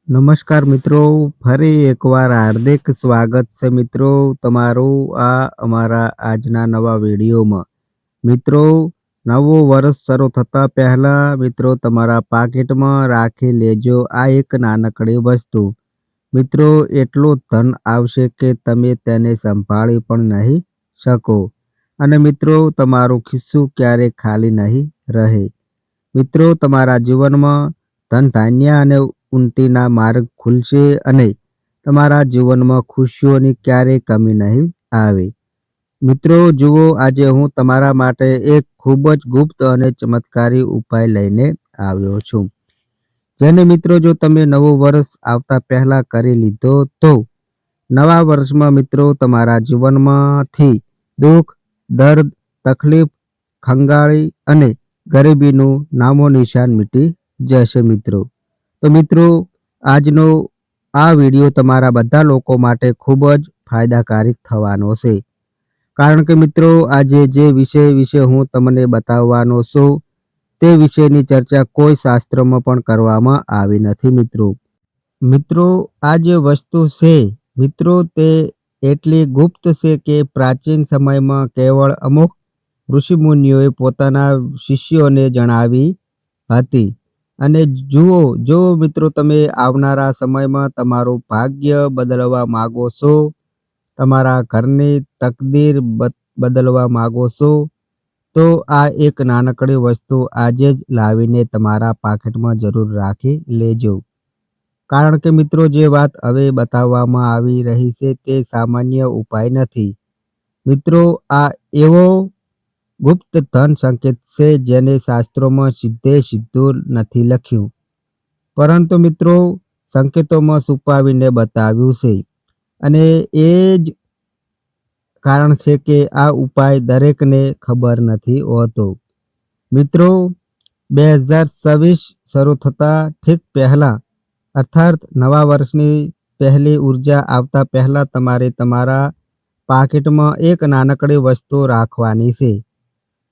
નમસ્કાર મિત્રો, ફરી એકવાર હાર્દિક સ્વાગત છે મિત્રો તમારું અમારા આજના નવા વિડીયોમાં. મિત્રો, નવું વર્ષ શરૂ થતાં પહેલાં મિત્રો તમારા પાકીટમાં રાખી લેજો આ એક નાનકડી વસ્તુ. મિત્રો, એટલું ધન આવશે કે તમે તેને સંભાળી પણ નહીં શકો અને મિત્રો તમારું ખિસ્સું ક્યારેય ખાલી નહીં રહે. મિત્રો, તમારા જીવનમાં ધન ધાન્ય અને ઉન્નતિના માર્ગ ખુલશે અને તમારા જીવનમાં ખુશીઓની ક્યારેય કમી નહીં આવે. મિત્રો જુઓ, આજે હું તમારા માટે એક ખૂબ જ ગુપ્ત અને ચમત્કારી ઉપાય લઈને આવ્યો છું, જેને મિત્રો જો તમે નવું વર્ષ આવતા પહેલા કરી લીધો તો નવા વર્ષમાં મિત્રો તમારા જીવનમાંથી દુઃખ, દર્દ, તકલીફ, ખંગાળી અને ગરીબીનું નામો નિશાન મિટી જશે મિત્રો. તો મિત્રો, આજનો આ વિડીયો તમારા બધા લોકો માટે ખૂબ જ ફાયદાકારક થવાનો છે. કારણ કે મિત્રો, આજે જે વિષય વિશે હું તમને બતાવવાનો છું તે વિષયની ચર્ચા કોઈ શાસ્ત્રમાં પણ કરવામાં આવી નથી મિત્રો. મિત્રો, આ જે વસ્તુ છે મિત્રો તે એટલી ગુપ્ત છે કે પ્રાચીન સમયમાં કેવળ અમુક ઋષિમુનિઓએ પોતાના શિષ્યોને જણાવી હતી. અને જુઓ, જો મિત્રો તમે આવનારા સમયમાં તમારું ભાગ્ય બદલવા માગો છો, તમારા ઘરની તકદીર બદલવા માગો છો, તો આ એક નાનકડી વસ્તુ આજે જ લાવીને તમારા પાકીટમાં જરૂર રાખી લેજો. કારણ કે મિત્રો, જે વાત હવે બતાવવામાં આવી રહી છે તે સામાન્ય ઉપાય નથી. મિત્રો, આ એવો ગુપ્ત ધન સંકેત છે જેને શાસ્ત્રોમાં સીધું નથી લખ્યું, પરંતુ મિત્રો સંકેતોમાં છુપાવીને બતાવ્યું છે. અને એ જ કારણ છે કે આ ઉપાય દરેકને ખબર નથી હોતો. મિત્રો, 2026 શરૂ થતાં ઠીક પહેલાં, અર્થાત નવા વર્ષની પહેલી ઉર્જા આવતા પહેલાં તમારે તમારા પાકીટમાં એક નાનકડી વસ્તુ રાખવાની છે.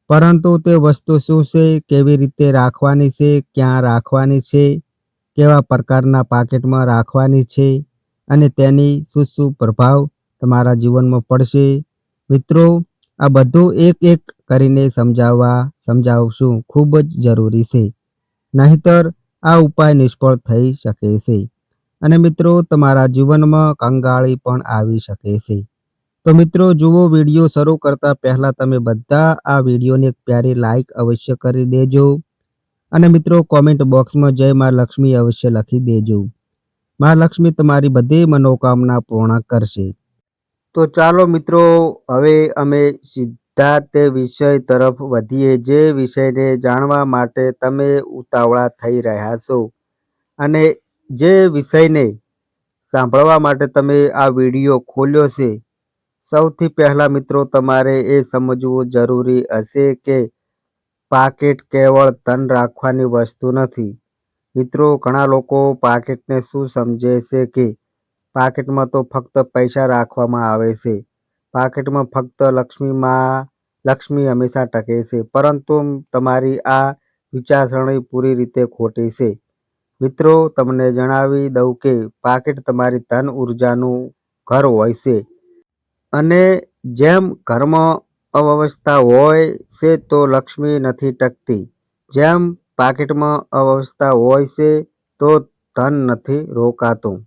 પરંતુ તે વસ્તુ શું છે, કેવી રીતે રાખવાની છે, ક્યાં રાખવાની છે, કેવા પ્રકારના પાકીટમાં રાખવાની છે અને તેની શું પ્રભાવ તમારા જીવનમાં પડશે. મિત્રો, આ બધું એક એક કરીને સમજાવશું ખૂબ જ જરૂરી છે. નહીંતર આ ઉપાય નિષ્ફળ થઈ શકે છે અને મિત્રો તમારા જીવનમાં કંગાળી પણ આવી શકે છે. તો મિત્રો જુઓ, વિડીયો શરૂ કરતા પહેલાં તમે બધા આ વિડીયોને એક પ્યારી લાઈક અવશ્ય કરી દેજો અને મિત્રો કોમેન્ટ બોક્સમાં જય મા લક્ષ્મી અવશ્ય લખી દેજો. મા લક્ષ્મી તમારી બધી મનોકામના પૂર્ણ કરશે. તો ચાલો મિત્રો, હવે અમે સીધા તે વિષય તરફ વધીએ જે વિષયને જાણવા માટે તમે ઉતાવળા થઈ રહ્યા છો અને જે વિષયને સાંભળવા માટે તમે આ વિડીયો ખોલ્યો છે. સૌથી પહેલાં મિત્રો તમારે એ સમજવું જરૂરી હશે કે પાકીટ કેવળ ધન રાખવાની વસ્તુ નથી. મિત્રો, ઘણા લોકો પાકીટને શું સમજે છે કે પાકીટમાં તો ફક્ત પૈસા રાખવામાં આવે છે, પાકીટમાં ફક્ત લક્ષ્મી હંમેશા ટકે છે. પરંતુ તમારી આ વિચારસરણી પૂરી રીતે ખોટી છે. મિત્રો, તમને જણાવી દઉં કે પાકીટ તમારી ધન ઉર્જાનું ઘર હોય છે અને જેમ ઘરમાં અવ્યવસ્થા હોય છે તો લક્ષ્મી નથી ટકતી, જેમ પાકીટમાં અવ્યવસ્થા હોય છે તો ધન નથી રોકાતું.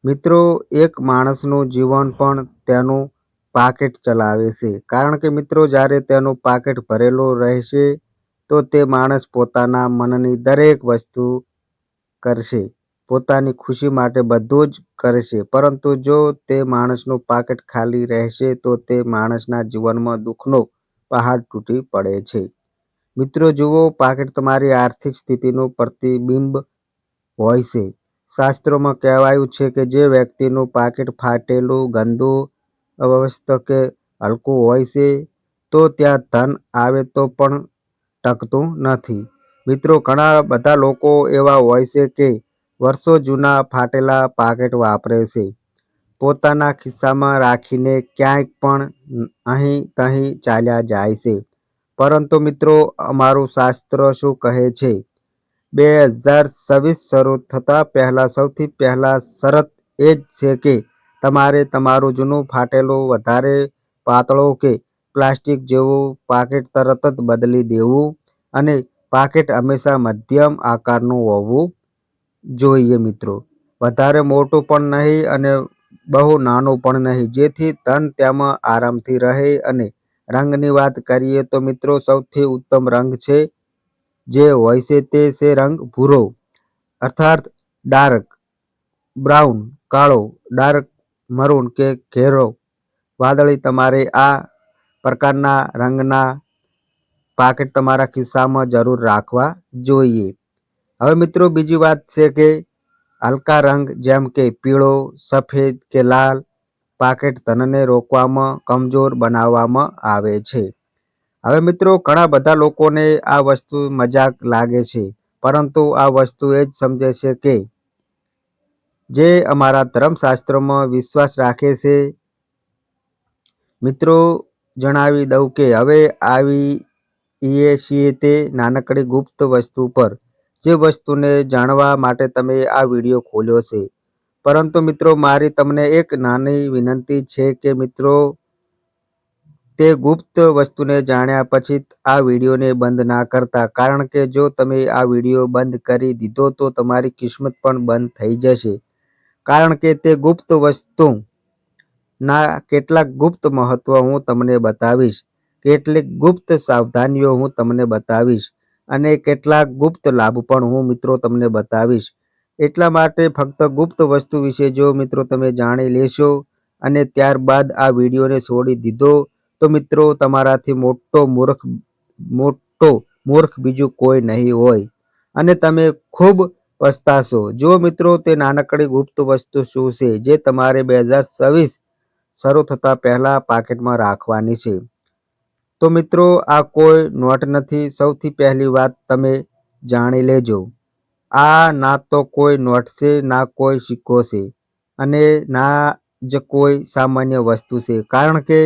મિત્રો, એક માણસનું જીવન પણ તેનું પાકીટ ચલાવે છે. કારણ કે મિત્રો, જ્યારે તેનું પાકીટ ભરેલું રહેશે તો તે માણસ પોતાના મનની દરેક વસ્તુ કરશે, પોતાની ખુશી માટે બધું જ કરશે. પરંતુ જો તે માણસનું પાકીટ ખાલી રહેશે તો તે માણસના જીવનમાં દુઃખનો પહાડ તૂટી પડે છે. મિત્રો જુઓ, પાકીટ તમારી આર્થિક સ્થિતિનું પ્રતિબિંબ હોય છે. શાસ્ત્રોમાં કહેવાયું છે કે જે વ્યક્તિનું પાકીટ ફાટેલું, ગંદુ, અવ્યવસ્થિત કે હલકું હોય છે તો ત્યાં ધન આવે તો પણ ટકતું નથી. મિત્રો, ઘણા બધા લોકો એવા હોય છે કે વર્ષો જૂના ફાટેલા પાકીટ વાપરે છે, પોતાના ખિસ્સામાં રાખીને ક્યાંય પણ અહીં તહીં ચાલ્યા જાય છે. પરંતુ મિત્રો, અમારું શાસ્ત્ર શું કહે છે? 2026 શરૂ થતાં પહેલાં સૌથી પહેલાં શરત એ જ છે કે તમારે તમારું જૂનું ફાટેલું વધારે પાતળું કે પ્લાસ્ટિક જેવું પાકીટ તરત જ બદલી દેવું અને પાકીટ હંમેશા મધ્યમ આકારનું હોવું જોઈએ મિત્રો. વધારે મોટું પણ નહીં અને બહુ નાનું પણ નહીં, જેથી ધન તેમાં આરામથી રહે. અને રંગની વાત કરીએ તો મિત્રો સૌથી ઉત્તમ રંગ છે જે હોય છે તે છે રંગ ભૂરો અર્થાત ડાર્ક બ્રાઉન, કાળો, ડાર્ક મરૂન કે ઘેરો વાદળી. તમારે આ પ્રકારના રંગના પાકીટ તમારા ખિસ્સામાં જરૂર રાખવા જોઈએ. હવે મિત્રો બીજી વાત છે કે હલકા રંગ જેમ કે પીળો, સફેદ કે લાલ પાકીટ ધનને રોકવામાં કમજોર બનાવવામાં આવે છે. હવે મિત્રો ઘણા બધા લોકોને આ વસ્તુ મજાક લાગે છે, પરંતુ આ વસ્તુ એ જ સમજે છે કે જે અમારા ધર્મશાસ્ત્રોમાં વિશ્વાસ રાખે છે. મિત્રો જણાવી દઉં કે હવે આવીએ છીએ તે નાનકડી ગુપ્ત વસ્તુ પર, જે વસ્તુને જાણવા માટે તમે આ વિડીયો ખોલ્યો છે. પરંતુ મિત્રો મારી તમને એક નાની વિનંતી છે કે મિત્રો તે ગુપ્ત વસ્તુને જાણ્યા પછી આ વિડીયોને બંધ ના કરતા, કારણ કે જો તમે આ વિડીયો બંધ કરી દીધો તો તમારી કિસ્મત પણ બંધ થઈ જશે. કારણ કે તે ગુપ્ત વસ્તુ ના કેટલાક ગુપ્ત મહત્વ હું તમને બતાવીશ, કેટલીક ગુપ્ત સાવધાનીઓ હું તમને બતાવીશ અને કેટલાક ગુપ્ત લાભ પણ હું મિત્રો તમને બતાવીશ. એટલા માટે ફક્ત ગુપ્ત વસ્તુ વિશે જો મિત્રો તમે જાણી લેશો અને ત્યારબાદ આ વિડીયોને છોડી દીધો તો મિત્રો તમારાથી મોટો મૂર્ખ બીજું કોઈ નહીં હોય અને તમે ખૂબ પસ્તાશો. જો મિત્રો તે નાનકડી ગુપ્ત વસ્તુ શું છે જે તમારે 2026 શરૂ થતાં પહેલા પાકીટમાં રાખવાની છે. તો મિત્રો આ કોઈ નોટ નથી. સૌથી પહેલી વાત તમે જાણી લેજો, આ ના તો કોઈ નોટ છે, ના કોઈ સિક્કો છે અને ના જ કોઈ સામાન્ય વસ્તુ છે. કારણ કે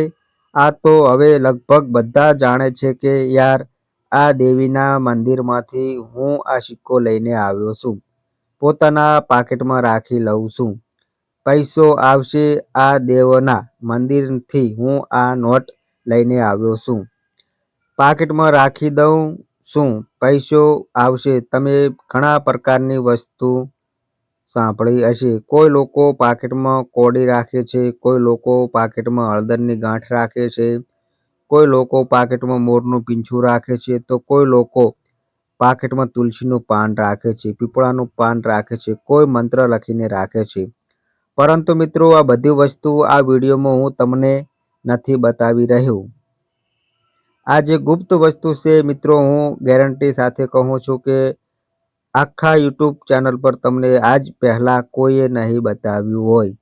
આ તો હવે લગભગ બધા જાણે છે કે યાર આ દેવીના મંદિરમાંથી હું આ સિક્કો લઈને આવ્યો છું, પોતાના પાકીટમાં રાખી લઉં છું. પૈસો આવશે આ દેવના મંદિરથી, હું આ નોટ લઈને આવ્યો છું, પાકીટમાં રાખી દઉં છું, પૈસો આવશે. તમે ઘણા પ્રકારની વસ્તુ સાંભળી હશે. કોઈ લોકો પાકીટમાં કોડી રાખે છે, કોઈ લોકો પાકીટમાં હળદરની ગાંઠ રાખે છે, કોઈ લોકો પાકીટમાં મોરનું પીંછું રાખે છે, તો કોઈ લોકો પાકીટમાં તુલસીનું પાન રાખે છે, પીપળાનું પાન રાખે છે, કોઈ મંત્ર લખીને રાખે છે. પરંતુ મિત્રો આ બધી વસ્તુ આ વિડીયોમાં હું તમને નથી બતાવી રહ્યો. આ જે ગુપ્ત વસ્તુ છે મિત્રો, હું ગેરંટી સાથે કહું છું કે આખા યુટ્યુબ ચેનલ પર તમને આજ પહેલાં કોઈએ નહીં બતાવ્યું હોય.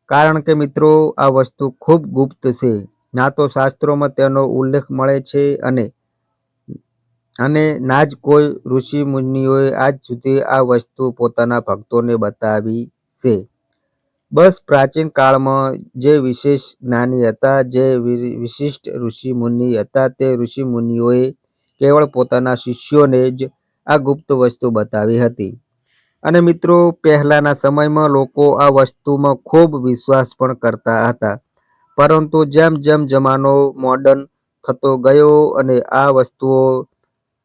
કારણ કે મિત્રો આ વસ્તુ ખૂબ ગુપ્ત છે, ના તો શાસ્ત્રોમાં તેનો ઉલ્લેખ મળે છે અને ના જ કોઈ ઋષિ મુનિઓએ આજ સુધી આ વસ્તુ પોતાના ભક્તોને બતાવી છે. બસ પ્રાચીન કાળમાં જે વિશેષ જ્ઞાની હતા, જે વિશિષ્ટ ઋષિ મુનિ હતા, તે ઋષિ મુનિઓએ કેવળ પોતાના શિષ્યોને જ આ ગુપ્ત વસ્તુ બતાવી હતી. અને મિત્રો પહેલાના સમયમાં લોકો આ વસ્તુમાં ખૂબ વિશ્વાસ પણ કરતા હતા. પરંતુ જેમ જેમ જમાનો મોડર્ન થતો ગયો અને આ વસ્તુઓ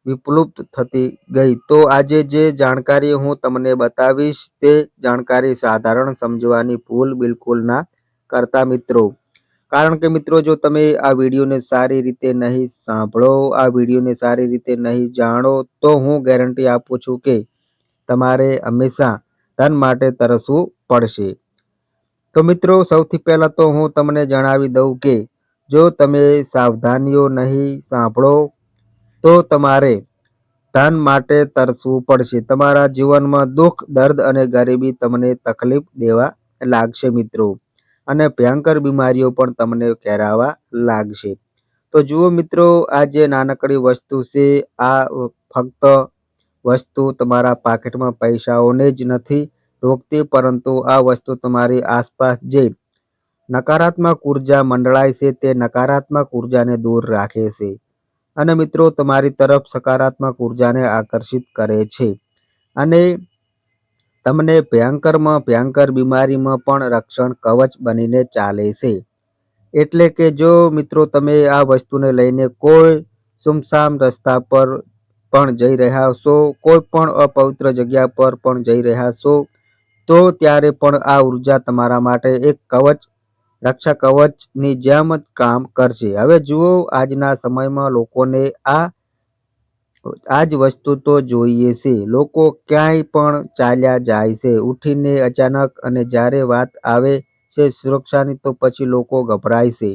વિલુપ્ત થતી ગઈ, તો આજે જે જાણકારી હું તમને બતાવીશ તે જાણકારી સાધારણ સમજવાની ભૂલ બિલકુલ ના કરતા મિત્રો. કારણ કે મિત્રો જો તમે આ વિડીયોને સારી રીતે નહીં સાંભળો, આ વિડીયોને સારી રીતે નહીં જાણો, તો હું ગેરંટી આપું છું કે તમારે હંમેશા ધન માટે તરસવું પડશે. તો મિત્રો સૌથી પહેલાં તો હું તમને જણાવી દઉં કે જો તમે સાવધાનીઓ નહીં સાંભળો તો તમારે ધન માટે તરસવું પડશે. તમારા જીવનમાં દુઃખ, દર્દ અને ગરીબી તમને તકલીફ દેવા લાગશે મિત્રો, અને ભયંકર બીમારીઓ પણ તમને ઘેરાવા લાગશે. તો જુઓ મિત્રો, આ જે નાનકડી વસ્તુ છે, આ ફક્ત વસ્તુ તમારા પાકીટમાં પૈસાઓને જ નથી રોકતી, પરંતુ આ વસ્તુ તમારી આસપાસ જે નકારાત્મક ઉર્જા મંડળાય છે તે નકારાત્મક ઉર્જાને દૂર રાખે છે અને મિત્રો તમારી તરફ સકારાત્મક ઉર્જાને આકર્ષિત કરે છે. અને તમને ભયંકરમાં ભયંકર બીમારીમાં પણ રક્ષણ કવચ બનીને ચાલે છે. એટલે કે જો મિત્રો તમે આ વસ્તુને લઈને કોઈ સુમસામ રસ્તા પર પણ જઈ રહ્યા છો, કોઈ પણ અપવિત્ર જગ્યા પર પણ જઈ રહ્યા છો, તો ત્યારે પણ આ ઉર્જા તમારા માટે એક કવચ, રક્ષા કવચની જેમ જ કામ કરશે. હવે જુઓ, આજના સમયમાં લોકોને આ જ વસ્તુ તો જોઈએ છે. લોકો ક્યાંય પણ ચાલ્યા જાય છે ઉઠીને અચાનક, અને જ્યારે વાત આવે છે સુરક્ષાની તો પછી લોકો ગભરાય છે.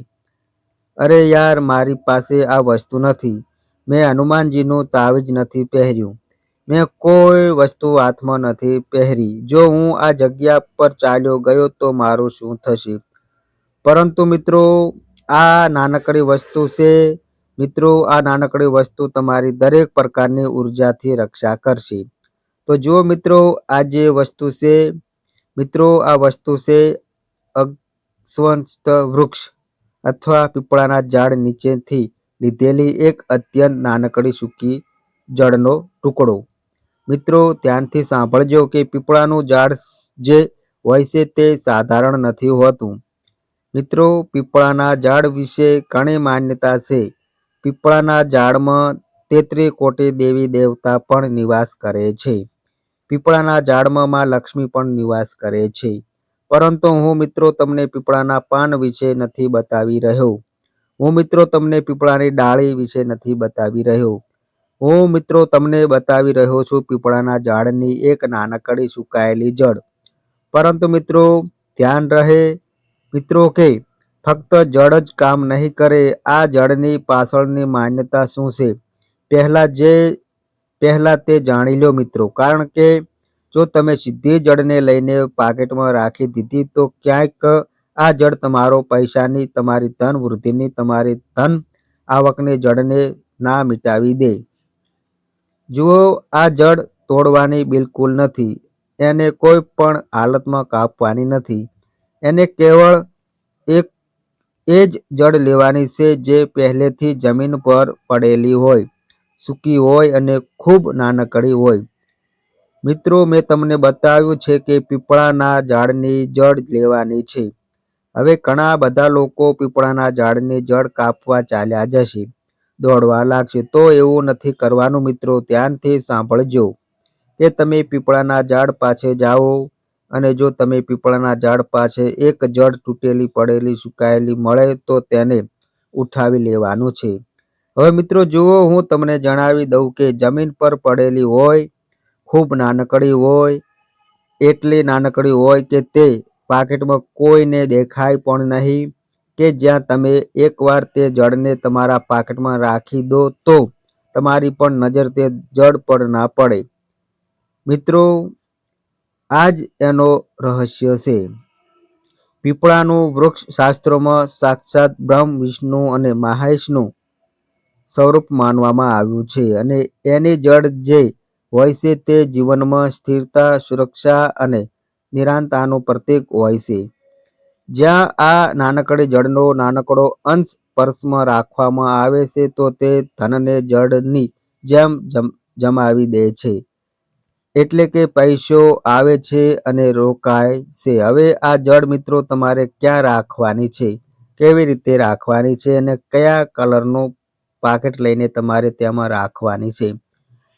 અરે યાર, મારી પાસે આ વસ્તુ નથી, મેં હનુમાનજીનું તાવીજ નથી પહેર્યું, મેં કોઈ વસ્તુ હાથમાં નથી પહેરી, જો હું આ જગ્યા પર ચાલ્યો ગયો તો મારું શું થશે? પરંતુ મિત્રો, આ નાનકડી વસ્તુ છે. મિત્રો, આ નાનકડી વસ્તુ તમારી દરેક પ્રકારની ઉર્જાથી રક્ષા કરશે. તો જુઓ મિત્રો, આ જે વસ્તુ છે, મિત્રો આ વસ્તુ છે અશ્વત્થ વૃક્ષ અથવા પીપળાના ઝાડ નીચેથી લીધેલી એક અત્યંત નાનકડી સૂકી જળનો ટુકડો. મિત્રો ધ્યાનથી સાંભળજો કે પીપળાનું ઝાડ જે હોય છે તે સાધારણ નથી હોતું. મિત્રો, પીપળાના ઝાડ વિશે ઘણી માન્યતા છે. પીપળાના ઝાડમાં 33 કોટી દેવી દેવતા પણ નિવાસ કરે છે. પીપળાના ઝાડમાં માં લક્ષ્મી પણ નિવાસ કરે છે. પરંતુ હું મિત્રો તમને પીપળાના પાન વિશે નથી બતાવી રહ્યો. હું મિત્રો તમને પીપળાની ડાળી વિશે નથી બતાવી રહ્યો. હું મિત્રો તમને બતાવી રહ્યો છું પીપળાના ઝાડની એક નાનકડી સુકાયેલી જળ. પરંતુ મિત્રો ધ્યાન રહે મિત્રો કે ફક્ત જળ જ કામ નહીં કરે. આ જળની પાછળની માન્યતા શું છે પહેલા તે જાણી લો મિત્રો. કારણ કે જો તમે સીધી જળને લઈને પાકેટમાં રાખી દીધી તો ક્યાંક આ જળ તમારો પૈસાની, તમારી ધન વૃદ્ધિની, તમારી ધન આવકની જળને ના મિટાવી દે. જુઓ, આ જળ તોડવાની બિલકુલ નથી, એને કોઈ પણ હાલતમાં કાપવાની નથી. એને કેવળ એક એ જ જળ લેવાની છે જે પહેલેથી જમીન પર પડેલી હોય, સૂકી હોય અને ખૂબ નાનકડી હોય. મિત્રો, મેં તમને બતાવ્યું છે કે પીપળાના ઝાડની જળ લેવાની છે. હવે ઘણા બધા લોકો પીપળાના ઝાડની જળ કાપવા ચાલ્યા જશે, દોડવા લાગશે. તો એવું નથી કરવાનું મિત્રો. ધ્યાનથી સાંભળજો કે તમે પીપળાના ઝાડ પાસે જાઓ, અને જો તમે પીપળાના ઝાડ પાસે એક જળ તૂટેલી પડેલી સુકાયેલી મળે તો તેને ઉઠાવી લેવાનું છે. હવે મિત્રો જુઓ, હું તમને જણાવી દઉં કે જમીન પર પડેલી હોય, ખૂબ નાનકડી હોય, એટલી નાનકડી હોય કે તે પાકેટમાં કોઈને દેખાય પણ નહીં, કે જ્યાં તમે એકવાર તે જળને તમારા પાકેટમાં રાખી દો તો તમારી પણ નજર તે જળ પર ના પડે. મિત્રો, આ જ એનો રહસ્ય છે. પીપળાનું વૃક્ષ શાસ્ત્રોમાં સાક્ષાત બ્રહ્મ, વિષ્ણુ અને મહેશનું સ્વરૂપ માનવામાં આવ્યું છે. અને એની જળ જે હોય છે તે જીવનમાં સ્થિરતા, સુરક્ષા અને નિરાંતતાનું પ્રતીક હોય છે. જ્યાં આ નાનકડી જળનો નાનકડો અંશ પર્સમાં રાખવામાં આવે છે તો તે ધનને જળની જેમ જમાવી દે છે. એટલે કે પૈસો આવે છે અને રોકાય છે. હવે આ જળ મિત્રો તમારે ક્યાં રાખવાની છે, કેવી રીતે રાખવાની છે, અને કયા કલરનું પાકેટ લઈને તમારે તેમાં રાખવાની છે.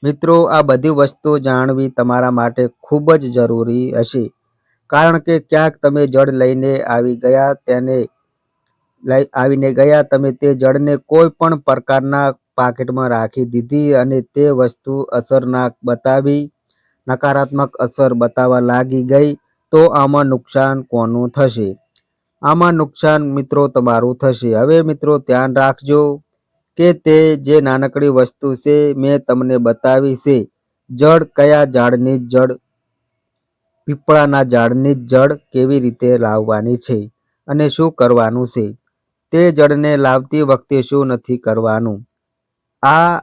મિત્રો, આ બધી વસ્તુ જાણવી તમારા માટે ખૂબ જ જરૂરી હશે. કારણ કે ક્યાંક તમે જળ લઈને આવીને ગયા, તમે તે જળને કોઈ પણ પ્રકારના પાકેટમાં રાખી દીધી અને તે વસ્તુ નકારાત્મક અસર બતાવવા લાગી ગઈ, તો આમાં નુકસાન કોનું થશે? આમાં નુકસાન મિત્રો તમારું થશે. હવે મિત્રો ધ્યાન રાખજો કે તે જે નાનકડી વસ્તુ છે મેં તમને બતાવી છે, જળ કયા ઝાડની જળ, પીપળાના ઝાડની જળ કેવી રીતે લાવવાની છે અને શું કરવાનું છે. તે જળને લાવતી વખતે શું નથી કરવાનું, આ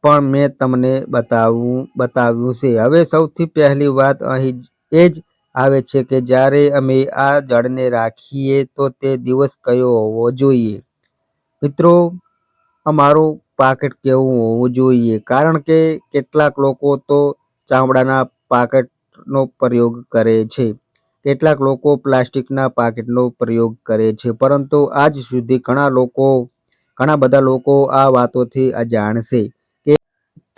પણ મેં તમને બતાવ્યું છે. હવે સૌથી પહેલી વાત અહીં એ જ આવે છે કે જ્યારે અમે આ જળને રાખીએ તો તે દિવસ કયો હોવો જોઈએ. મિત્રો, અમારું પાકેટ કેવું હોવું જોઈએ. કારણ કે કેટલાક લોકો તો ચામડાના પાકેટનો પ્રયોગ કરે છે. કેટલાક લોકો પ્લાસ્ટિકના પાકેટનો પ્રયોગ કરે છે, પરંતુ આજ સુધી ઘણા બધા લોકો આ વાતોથી અજાણ છે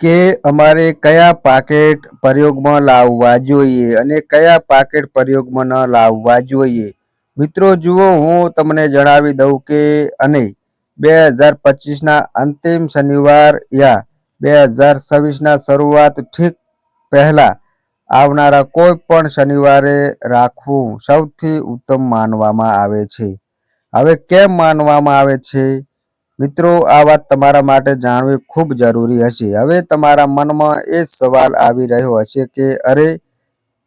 કે અમારે કયા પાકેટ પ્રયોગમાં લાવવા જોઈએ અને કયા પાકેટ પ્રયોગમાં ન લાવવા જોઈએ. મિત્રો જુઓ, હું તમને જણાવી દઉં કે 2025ના અંતિમ શનિવાર યા 2026ના શરૂઆત ઠીક પહેલા આવનારા કોઈ પણ શનિવારે રાખવું સૌથી ઉત્તમ માનવામાં આવે છે. હવે કેમ માનવામાં આવે છે? મિત્રો, આ વાત તમારા માટે જાણવી ખૂબ જરૂરી હશે. હવે તમારા મનમાં એ સવાલ આવી રહ્યો હશે કે અરે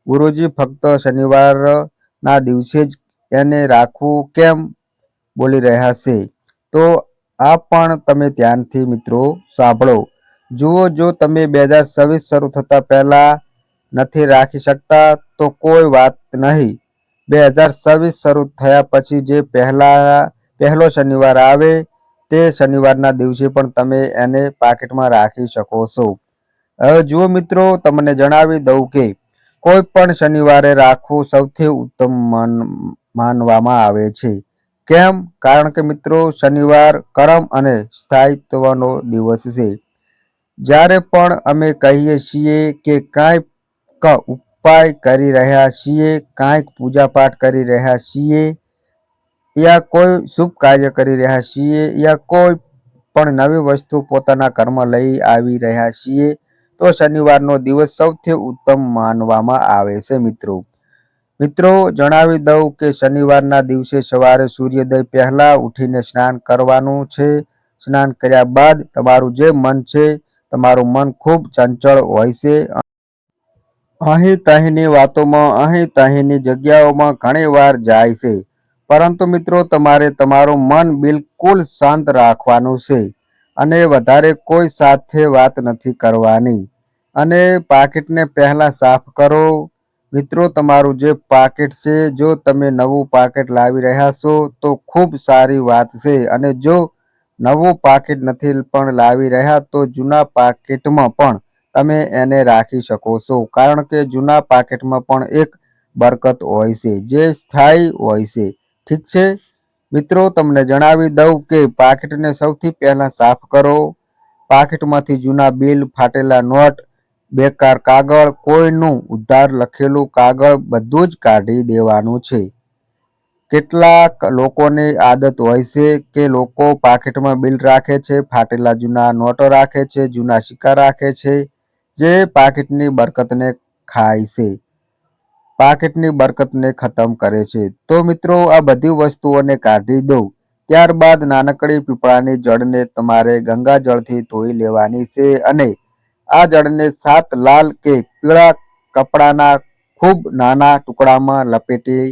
ગુરુજી, ફક્ત શનિવારના દિવસે જ એને રાખવું કેમ બોલી રહ્યા છે? તો આ પણ તમે ધ્યાનથી મિત્રો સાંભળો. જુઓ, જો તમે 2026 શરૂ થતા પહેલા નથી રાખી શકતા તો કોઈ વાત નહીં. 2026 શરૂ થયા પછી જે પહેલો શનિવાર આવે તે શનિવારના દિવસે પણ તમે એને પાકીટમાં રાખી શકો છો. હવે જુઓ મિત્રો, તમને જણાવી દઉં કે કોઈ પણ શનિવારે રાખવું સૌથી ઉત્તમ માનવામાં આવે છે. કેમ? કારણ કે મિત્રો, શનિવાર કર્મ અને સ્થાયિત્વનો દિવસ છે. જ્યારે પણ અમે કહીએ છીએ કે કાંઈક ઉપાય કરી રહ્યા છીએ, કાંઈક પૂજાપાઠ કરી રહ્યા છીએ યા કોઈ શુભ કાર્ય કરી રહ્યા છીએ યા કોઈ પણ નવી વસ્તુ પોતાના ઘરમાં લઈ આવી રહ્યા છીએ, તો શનિવારનો દિવસ સૌથી ઉત્તમ માનવામાં આવે છે. મિત્રો, જણાવી દઉં કે શનિવારના દિવસે સવારે સૂર્યોદય પહેલા ઉઠીને સ્નાન કરવાનું છે. સ્નાન કર્યા બાદ તમારું જે મન છે, તમારું મન ખૂબ ચંચળ હોય છે. અહીં તહીંની વાતોમાં, અહીં તહીંની જગ્યાઓમાં ઘણી વાર જાય છે. પરંતુ મિત્રો, તમારે તમારું મન બિલકુલ શાંત રાખવાનું છે અને વધારે કોઈ સાથે વાત નથી કરવાની. અને પાકીટને પહેલા સાફ કરો. મિત્રો, તમારું જે પાકીટ છે, જો તમે નવું પાકીટ લાવી રહ્યા છો તો ખૂબ સારી વાત છે. અને જો નવું પાકીટ નથી પણ લાવી રહ્યા તો જૂના પાકીટમાં પણ તમે એને રાખી શકો છો. કારણ કે જૂના પાકીટમાં પણ એક બરકત હોય છે જે સ્થાયી હોય છે. ઠીક છે મિત્રો, તમને જણાવી દઉં કે પાકીટને સૌથી પહેલા સાફ કરો. પાકીટમાંથી જૂના બિલ, ફાટેલા નોટ, બેકાર કાગળ, કોઈનું ઉધાર લખેલું કાગળ બધું જ કાઢી દેવાનું છે. કેટલાક લોકોની આદત હોય છે કે લોકો પાકીટમાં બિલ રાખે છે, ફાટેલા જૂના નોટો રાખે છે, જૂના સિક્કા રાખે છે, જે પાકીટની બરકતને ખાય છે, પાકીટની બરકતને ખતમ કરે છે. તો મિત્રો, આ બધી વસ્તુઓને કાઢી દો. ત્યારબાદ નાનકડી પીપળાની જળને તમારે ગંગાજળથી ધોઈ લેવાની છે અને આ જળને 7 લાલ કે પીળા કપડાના ખૂબ નાના ટુકડામાં લપેટી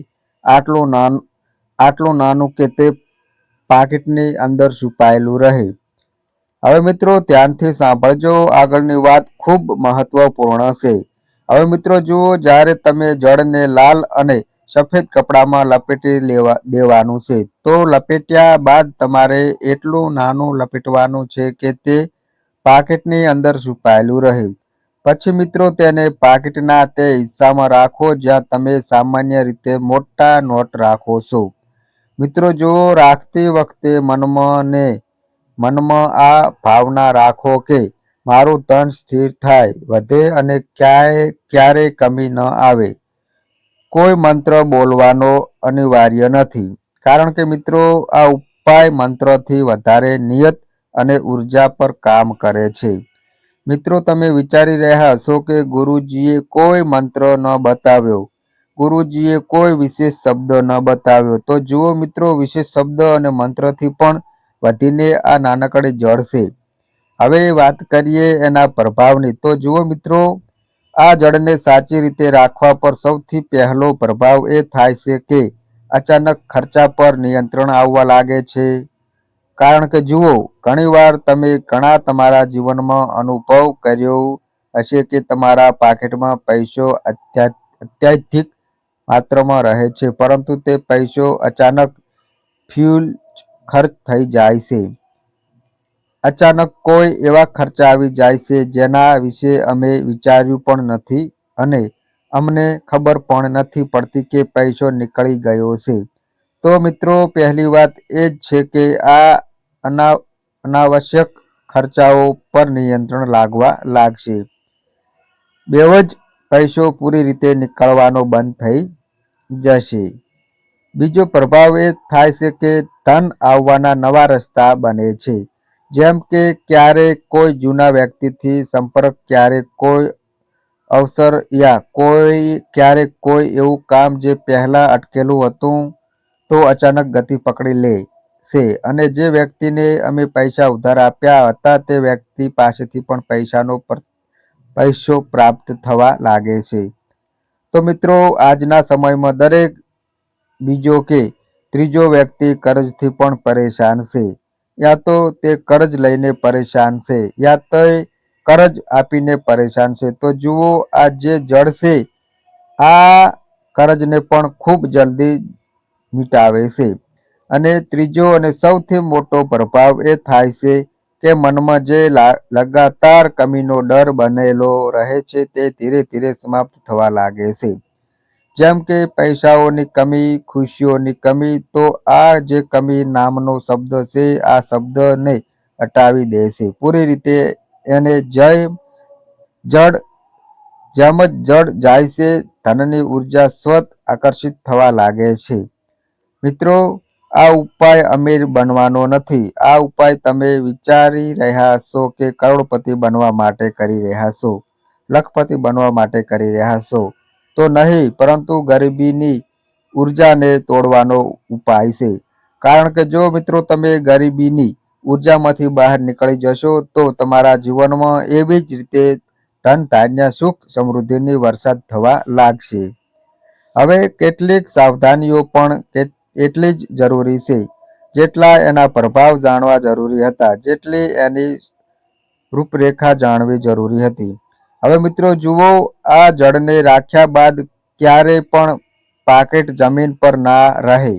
આટલું નાનું કે તે પાકીટની અંદર છુપાયેલું રહે. હવે મિત્રો, ધ્યાનથી સાંભળજો. આગળની વાત ખૂબ મહત્વપૂર્ણ છે. હવે મિત્રો જુઓ, જ્યારે તમે જળને લાલ અને સફેદ કપડામાં લપેટી દેવાનું છે, તો લપેટ્યા બાદ તમારે એટલું નાનું લપેટવાનું છે કે તે પાકીટની અંદર છુપાયેલું રહે. પછી મિત્રો, તેને પાકીટના તે હિસ્સામાં રાખો જ્યાં તમે સામાન્ય રીતે મોટા નોટ રાખો છો. મિત્રો જુઓ, રાખતી વખતે મનમાં આ ભાવના રાખો કે મારું ધન સ્થિર થાય, વધે અને ક્યારેય કમી ન આવે. કોઈ મંત્ર બોલવાનો અનિવાર્ય નથી. કારણ કે મિત્રો, આ ઉપાય મંત્રથી વધારે નિયત અને ઉર્જા પર કામ કરે છે. મિત્રો, તમે વિચારી રહ્યા હશો કે ગુરુજીએ કોઈ મંત્ર ન બતાવ્યો, ગુરુજીએ કોઈ વિશેષ શબ્દ ન બતાવ્યો. તો જુઓ મિત્રો, વિશેષ શબ્દ અને મંત્રથી પણ વધીને આ નાનકડી જળ છે. હવે વાત કરીએ એના પ્રભાવની. તો જુઓ મિત્રો, આ જળને સાચી રીતે રાખવા પર સૌથી પહેલો પ્રભાવ એ થાય છે કે અચાનક ખર્ચા પર નિયંત્રણ આવવા લાગે છે. કારણ કે જુઓ, ઘણીવાર તમે તમારા જીવનમાં અનુભવ કર્યો હશે કે તમારા પાકીટમાં પૈસો અત્યધિક માત્રામાં રહે છે, પરંતુ તે પૈસો અચાનક ફ્યુલ ખર્ચ થઈ જાય છે. અચાનક કોઈ એવા ખર્ચા આવી જાય છે જેના વિશે અમે વિચાર્યું પણ નથી અને અમને ખબર પણ નથી પડતી કે પૈસો નીકળી ગયો છે. તો મિત્રો, પહેલી વાત એ જ છે કે આ અનાવશ્યક ખર્ચાઓ પર નિયંત્રણ લાગવા લાગશે. બેવ જ પૈસો પૂરી રીતે નીકળવાનો બંધ થઈ જશે. બીજો પ્રભાવ એ થાય છે કે ધન આવવાના નવા રસ્તા બને છે. જેમ કે ક્યારેક કોઈ જૂના વ્યક્તિથી સંપર્ક, ક્યારેક કોઈ અવસર યા ક્યારેક કોઈ એવું કામ જે પહેલા અટકેલું હતું તો અચાનક ગતિ પકડી લે છે અને જે વ્યક્તિને અમે પૈસા ઉધાર આપ્યા હતા તે વ્યક્તિ પાસેથી પણ પૈસો પ્રાપ્ત થવા લાગે છે. તો મિત્રો, આજના સમયમાં દરેક બીજો કે ત્રીજો વ્યક્તિ કર્જથી પણ પરેશાન છે. યા તો તે કર્જ લઈને પરેશાન છે યા તો કર્જ આપીને પરેશાન છે. તો જુઓ, આ જે જળ છે આ કર્જને પણ ખૂબ જલ્દી મિટાવે છે. અને ત્રીજો અને સૌથી મોટો પ્રભાવ એ થાય છે કે મનમાં જે લગાતાર કમીનો ડર બનેલો રહે છે તે ધીરે ધીરે સમાપ્ત થવા લાગે છે. જેમ કે પૈસાઓની કમી, ખુશીઓની કમી. તો આ જે કમી નામનો શબ્દ છે આ શબ્દને હટાવી દે છે પૂરી રીતે. એને જેમ જ જડ જાય છે, ધનની ઉર્જા સ્વત આકર્ષિત થવા લાગે છે. મિત્રો, આ ઉપાય અમીર બનવાનો નથી. આ ઉપાય તમે વિચારી રહ્યા છો કે કરોડપતિ બનવા માટે કરી રહ્યા છો, લખપતિ બનવા માટે કરી રહ્યા છો તો નહીં, પરંતુ ગરીબીની ઉર્જાને તોડવાનો ઉપાય છે. કારણ કે જો મિત્રો તમે ગરીબીની ઉર્જામાંથી બહાર નીકળી જશો તો તમારા જીવનમાં એવી જ રીતે ધન, ધાન્ય, સુખ, સમૃદ્ધિની વરસાદ થવા લાગશે. હવે કેટલીક સાવધાનીઓ પણ એટલી જ જરૂરી છે જેટલા એના પ્રભાવ જાણવા જરૂરી હતા, જેટલી એની રૂપરેખા જાણવી જરૂરી હતી. હવે મિત્રો જુઓ, આ જળને રાખ્યા બાદ ક્યારે પણ પાકીટ જમીન પર ના રહે.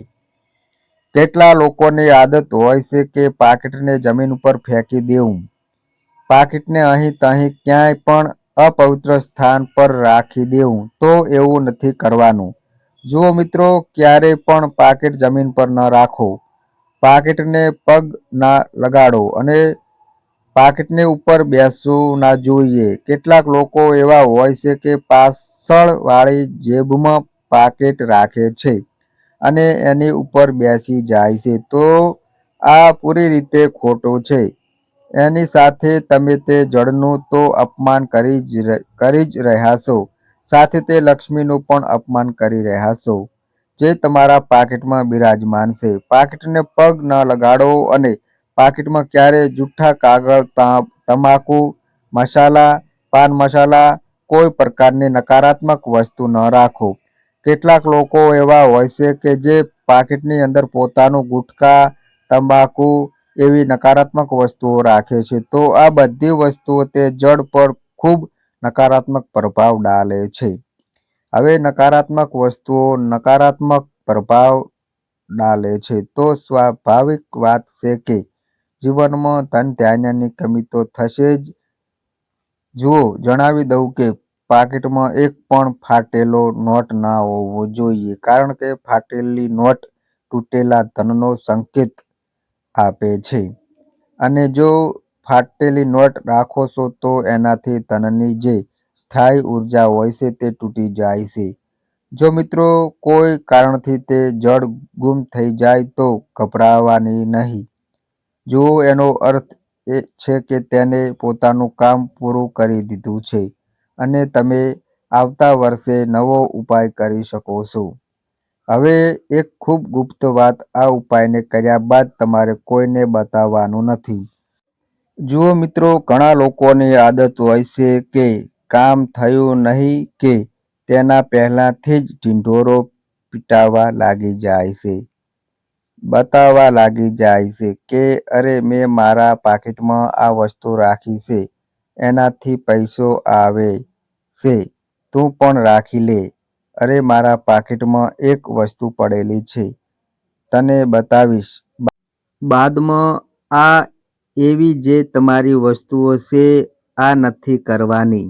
કેટલા લોકોની આદત હોય છે કે પાકીટને જમીન ઉપર ફેંકી દેવું, પાકીટને અહીં તહીં ક્યાંય પણ અપવિત્ર સ્થાન પર રાખી દેવું. તો એવું નથી કરવાનું. જુઓ મિત્રો, ક્યારેય પણ પાકીટ જમીન પર ન રાખો, પાકીટને પગ ના લગાડો અને પાકીટની ઉપર બેસવું ના જોઈએ. કેટલાક લોકો એવા હોય છે કે પાછળવાળી જેબમાં પાકીટ રાખે છે અને એની ઉપર બેસી જાય છે. તો આ પૂરી રીતે ખોટું છે. એની સાથે તમે તે જળનું તો અપમાન કરી જ રહ્યા છો, સાથે તે લક્ષ્મીનું પણ અપમાન કરી રહ્યા છો જે તમારા પાકીટમાં બિરાજમાન છે. પાકીટને પગ ન લગાડો અને પાકીટમાં ક્યારેય જૂઠા કાગળ, તમાકુ, મસાલા, પાન મસાલા, કોઈ પ્રકારની નકારાત્મક વસ્તુ ન રાખો. કેટલાક લોકો એવા હોય છે કે જે પાકીટની અંદર પોતાનું ગુટકા, તંબાકુ એવી નકારાત્મક વસ્તુઓ રાખે છે. તો આ બધી વસ્તુઓ તે જળ પર ખૂબ નકારાત્મક પ્રભાવ ડાલે છે. હવે નકારાત્મક વસ્તુઓ નકારાત્મક પ્રભાવ ડાલે છે તો સ્વાભાવિક વાત છે કે જીવનમાં ધન, ધાન્યની કમી તો થશે જ. જુઓ, જણાવી દઉં કે પાકીટમાં એક પણ ફાટેલો નોટ ના હોવો જોઈએ, કારણ કે ફાટેલી નોટ તૂટેલા ધનનો સંકેત આપે છે. અને જો ફાટેલી નોટ રાખો છો તો એનાથી ધનની જે સ્થાયી ઉર્જા હોય છે તે તૂટી જાય છે. જો મિત્રો કોઈ કારણથી તે જળ ગુમ થઈ જાય તો ગભરાવાની નહીં. જુઓ, એનો અર્થ એ છે કે તેને પોતાનું કામ પૂરું કરી દીધું છે અને તમે આવતા વર્ષે નવો ઉપાય કરી શકો છો. હવે એક ખૂબ ગુપ્ત વાત, આ ઉપાયને કર્યા બાદ તમારે કોઈને બતાવવાનું નથી. જુઓ મિત્રો, ઘણા લોકોની આદત હોય છે કે કામ થયું નહીં કે તેના પહેલાથી જ ઢીંઢોરો પીટાવા લાગી જાય છે, બતાવવા લાગી જાય છે કે અરે મેં મારા પાકીટમાં આ વસ્તુ રાખી છે, એનાથી પૈસો આવે છે, તું પણ રાખી લે. અરે મારા પાકીટમાં એક વસ્તુ પડેલી છે, તને બતાવીશ. બાદમાં આ એવી જે તમારી વસ્તુઓ છે આ નથી કરવાની.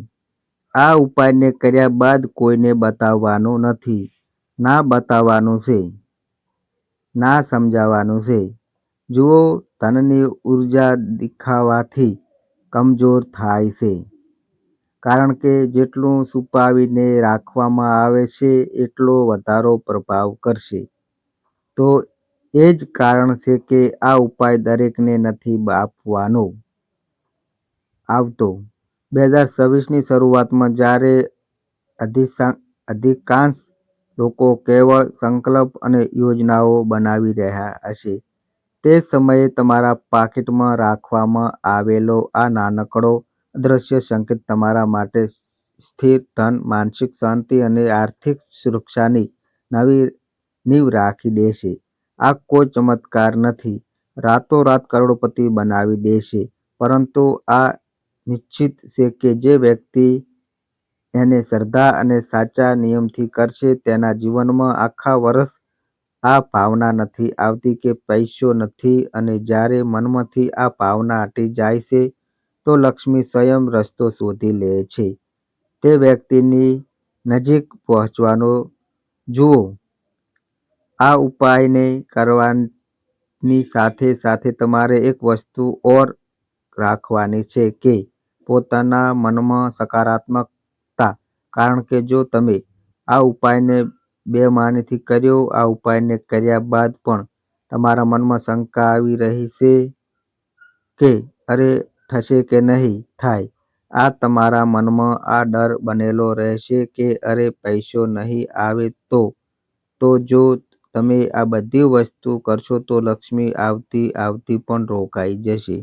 આ ઉપાયને કર્યા બાદ કોઈને બતાવવાનું નથી. ના બતાવવાનું છે, ના સમજાવવાનું છે. જુઓ, ધનની ઉર્જા દેખાવાથી કમજોર થાય છે. કારણ કે જેટલું છુપાવીને રાખવામાં આવે છે એટલો વધારે પ્રભાવ કરશે. તો એ જ કારણ છે કે આ ઉપાય દરેકને નથી આપવાનો આવતો. 2026ની શરૂઆતમાં જ્યારે અધિકાંશ લોકો કેવળ સંકલ્પ અને યોજનાઓ બનાવી રહ્યા હશે, તે સમયે તમારા પાકીટમાં રાખવામાં આવેલો આ નાનકડો અદૃશ્ય સંકેત તમારા માટે સ્થિર ધન, માનસિક શાંતિ અને આર્થિક સુરક્ષાની નવી નીંવ રાખી દેશે. આ કોઈ ચમત્કાર નથી, રાતોરાત કરોડપતિ બનાવી દેશે, પરંતુ આ નિશ્ચિત છે કે જે વ્યક્તિ એને શ્રદ્ધા અને સાચા નિયમથી કરશે, તેના જીવનમાં આખા વર્ષ આ ભાવના નથી આવતી કે પૈસો નથી, અને જ્યારે મનમાંથી આ ભાવના હટી જાય છે, તો લક્ષ્મી સ્વયં રસ્તો શોધી લે છે તે વ્યક્તિની નજીક પહોંચવાનો. જુઓ, આ ઉપાયને કરવાની સાથે સાથે તમારે એક વસ્તુ ઓર રાખવાની છે કે પોતાના મનમાં સકારાત્મકતા. કારણ કે જો તમે આ ઉપાયને બેમાનીથી કર્યો, આ ઉપાયને કર્યા બાદ પણ તમારા મનમાં શંકા આવી રહી છે કે અરે થશે કે નહીં થાય, આ તમારા મનમાં આ ડર બનેલો રહેશે કે અરે પૈસો નહીં આવે, તો જો તમે આ બધી વસ્તુ કરશો તો લક્ષ્મી આવતી પણ રોકાઈ જશે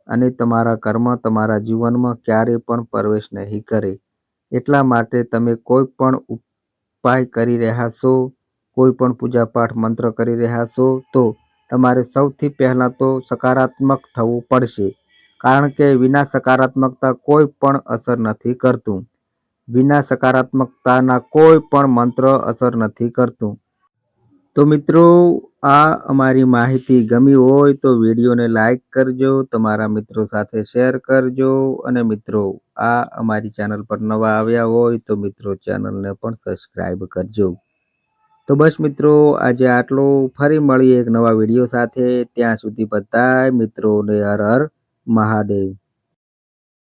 અને તમારા ઘરમાં, તમારા જીવનમાં ક્યારેય પણ પ્રવેશ નહીં કરે. એટલા માટે તમે કોઈ પણ ઉપાય કરી રહ્યા છો, કોઈ પણ પૂજાપાઠ મંત્ર કરી રહ્યા છો, તો તમારે સૌથી પહેલાં તો સકારાત્મક થવું પડશે. કારણ કે વિના સકારાત્મકતા કોઈ પણ અસર નથી કરતું. વિના સકારાત્મકતાના કોઈ પણ મંત્ર અસર નથી કરતું. તો મિત્રો, આ અમારી માહિતી ગમી હોય તો વિડીયોને લાઈક કરજો, તમારા મિત્રો સાથે શેર કરજો, અને મિત્રો આ અમારી ચેનલ પર નવા આવ્યા હોય તો મિત્રો ચેનલને પણ સબસ્ક્રાઈબ કરજો. તો બસ મિત્રો, આજે આટલું. ફરી મળીએ એક નવા વિડીયો સાથે. ત્યાં સુધી બધાય મિત્રોને હર હર મહાદેવ.